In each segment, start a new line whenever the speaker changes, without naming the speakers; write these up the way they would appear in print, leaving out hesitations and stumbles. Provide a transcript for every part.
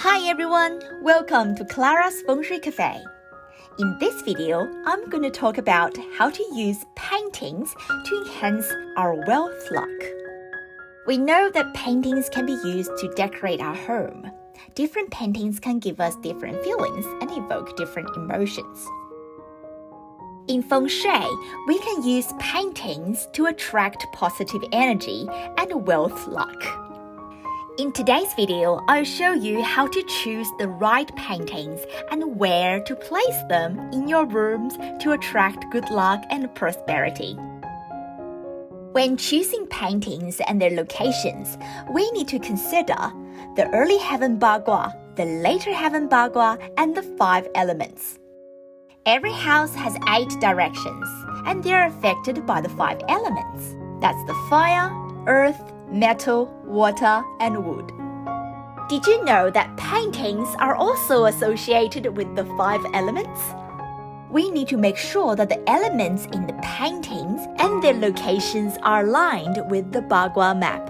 Hi everyone, welcome to Clara's Feng Shui Cafe. In this video, I'm going to talk about how to use paintings to enhance our wealth luck. We know that paintings can be used to decorate our home. Different paintings can give us different feelings and evoke different emotions. In Feng Shui, we can use paintings to attract positive energy and wealth luck. In today's video, I'll show you how to choose the right paintings and where to place them in your rooms to attract good luck and prosperity. When choosing paintings and their locations, we need to consider the early heaven bagua, the later heaven bagua, and the 5 elements. Every house has 8 directions, and they are affected by the 5 elements. That's the fire, earth, metal, water, and wood. Did you know that paintings are also associated with the 5 elements? We need to make sure that the elements in the paintings and their locations are aligned with the Bagua map.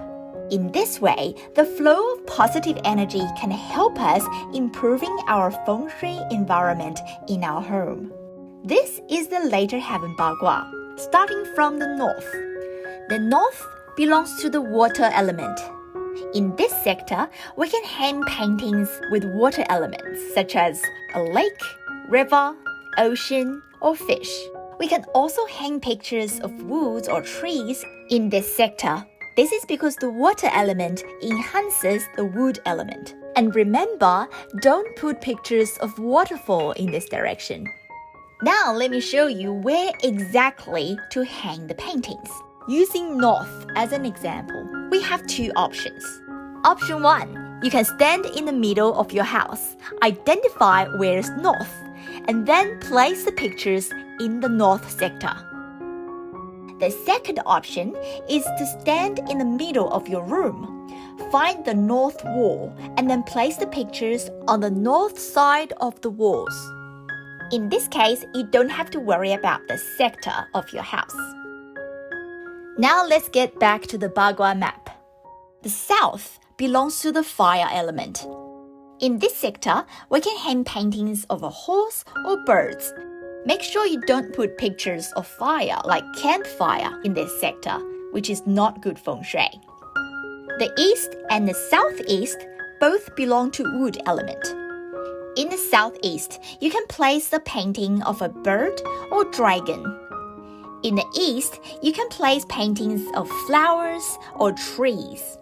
In this way, the flow of positive energy can help us improving our Feng Shui environment in our home. This is the later heaven Bagua, starting from the north. The north belongs to the water element. In this sector, we can hang paintings with water elements such as a lake, river, ocean, or fish. We can also hang pictures of woods or trees in this sector. This is because the water element enhances the wood element. And remember, don't put pictures of waterfall in this direction. Now let me show you where exactly to hang the paintings. Using north as an example, we have 2 options. Option 1, you can stand in the middle of your house, identify where's north, and then place the pictures in the north sector. The second option is to stand in the middle of your room. Find the north wall and then place the pictures on the north side of the walls. In this case, you don't have to worry about the sector of your house. Now let's get back to the Bagua map. The south belongs to the fire element. In this sector, we can hang paintings of a horse or birds. Make sure you don't put pictures of fire like campfire in this sector, which is not good feng shui. The east and the southeast both belong to wood element. In the southeast, you can place the painting of a bird or dragon. In the east, you can place paintings of flowers or trees.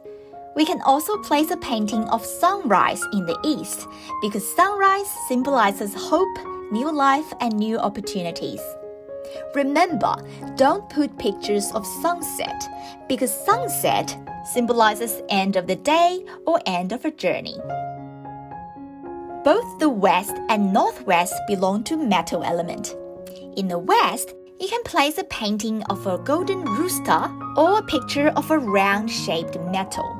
We can also place a painting of sunrise in the east because sunrise symbolizes hope, new life, and new opportunities. Remember, don't put pictures of sunset because sunset symbolizes end of the day or end of a journey. Both the west and northwest belong to metal element. In the west, you can place a painting of a golden rooster or a picture of a round-shaped metal.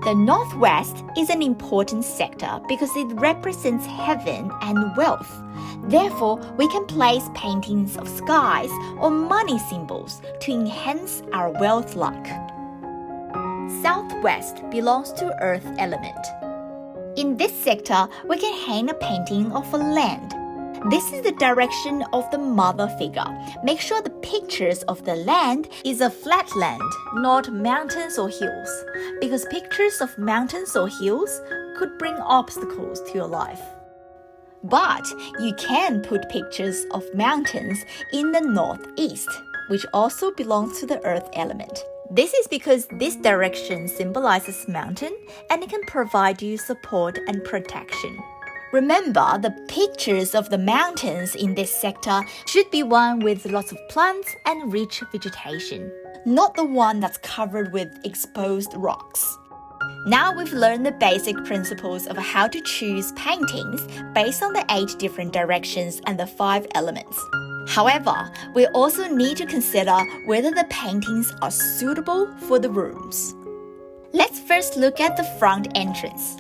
The northwest is an important sector because it represents heaven and wealth. Therefore, we can place paintings of skies or money symbols to enhance our wealth luck. Southwest belongs to earth element. In this sector, we can hang a painting of a land. This is the direction of the mother figure. Make sure the pictures of the land is a flat land, not mountains or hills, because pictures of mountains or hills could bring obstacles to your life. But you can put pictures of mountains in the northeast, which also belongs to the earth element. This is because this direction symbolizes mountain and it can provide you support and protection. Remember, the pictures of the mountains in this sector should be one with lots of plants and rich vegetation, not the one that's covered with exposed rocks. Now we've learned the basic principles of how to choose paintings based on the 8 different directions and the 5 elements. However, we also need to consider whether the paintings are suitable for the rooms. Let's first look at the front entrance.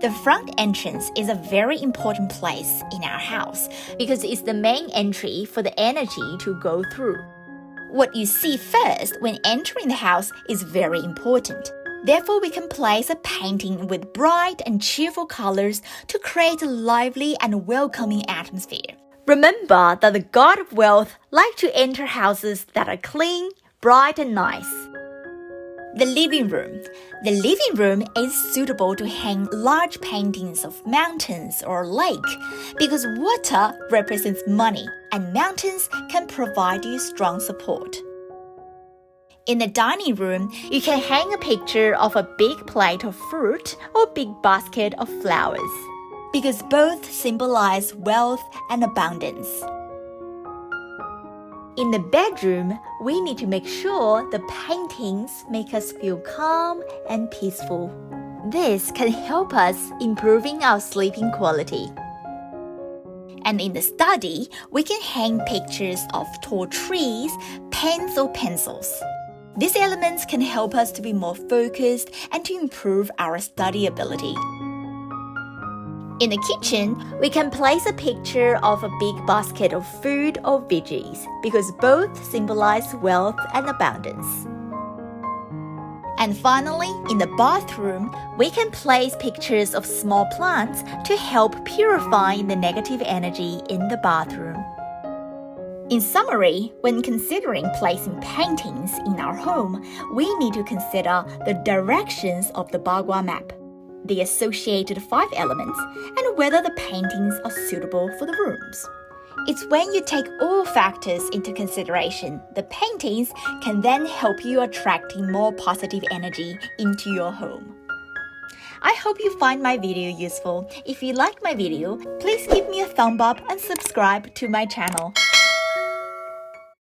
The front entrance is a very important place in our house because it's the main entry for the energy to go through. What you see first when entering the house is very important. Therefore, we can place a painting with bright and cheerful colors to create a lively and welcoming atmosphere. Remember that the god of wealth likes to enter houses that are clean, bright, and nice. The living room. The living room is suitable to hang large paintings of mountains or lake because water represents money and mountains can provide you strong support. In the dining room, you can hang a picture of a big plate of fruit or big basket of flowers because both symbolize wealth and abundance. In the bedroom, we need to make sure the paintings make us feel calm and peaceful. This can help us improving our sleeping quality. And in the study, we can hang pictures of tall trees, pens or pencils. These elements can help us to be more focused and to improve our study ability. In the kitchen, we can place a picture of a big basket of food or veggies because both symbolize wealth and abundance. And finally, in the bathroom, we can place pictures of small plants to help purify the negative energy in the bathroom. In summary, when considering placing paintings in our home, we need to consider the directions of the Bagua map, the associated 5 elements, and whether the paintings are suitable for the rooms. It's when you take all factors into consideration, the paintings can then help you attracting more positive energy into your home. I hope you find my video useful. If you like my video, please give me a thumb up and subscribe to my channel.